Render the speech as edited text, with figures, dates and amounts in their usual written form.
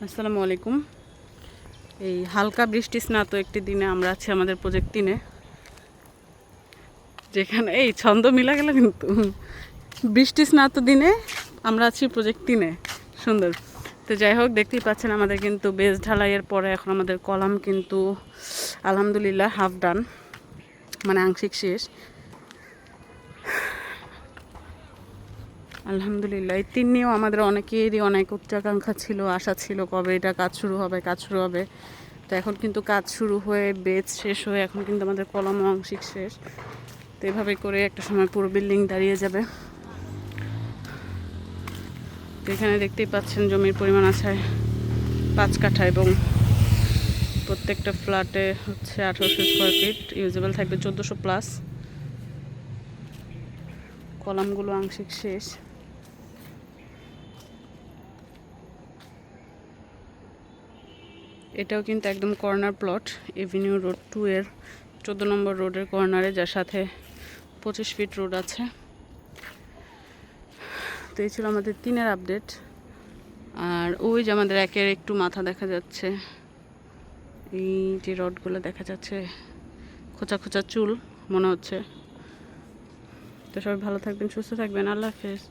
আসসালামু আলাইকুম। এই হালকা বৃষ্টি স্নাত একটি দিনে আমরা আছি আমাদের প্রজেক্ট 3-এ, যেখানে এই ছন্দ মিলা গেল কিন্তু বৃষ্টি স্নাত দিনে আমরা আছি প্রজেক্ট 3-এ। সুন্দর। তো যাই হোক, দেখতেই পাচ্ছেন আমাদের কিন্তু বেস ঢালাইয়ের পরে এখন আমাদের কলাম কিন্তু আলহামদুলিল্লাহ হাফ ডান, মানে আংশিক শেষ। আলহামদুলিল্লাহ। এই 3 নিয়েও আমাদের অনেকেরই অনেক উচ্চাকাঙ্ক্ষা ছিল, আশা ছিল কবে এটা কাজ শুরু হবে। তো এখন কিন্তু কাজ শুরু হয়ে বেজ শেষ হয়ে এখন কিন্তু আমাদের কলম আংশিক শেষ। তো এভাবে করে একটা সময় পুরো বিল্ডিং দাঁড়িয়ে যাবে। তো এখানে দেখতেই পাচ্ছেন জমির পরিমাণ আছে 5 কাঠা এবং প্রত্যেকটা ফ্ল্যাটে হচ্ছে 1800 স্কোয়ার ফিট, ইউজেবল থাকবে 1400+। কলামগুলো আংশিক শেষ। এটাও কিন্তু একদম কর্নার প্লট, এভিনিউ রোড 2 এর 14 নম্বর রোডের কর্নারে, যার সাথে 25 ফিট রোড আছে। তো এই ছিল আমাদের 3-এর আপডেট। আর ওই যে আমাদের 1-এর একটু মাথা দেখা যাচ্ছে, এই যে রডগুলো দেখা যাচ্ছে, খোঁচা খোঁচা চুল মনে হচ্ছে। তো সবাই ভালো থাকবেন, সুস্থ থাকবেন, আল্লাহ হাফেজ।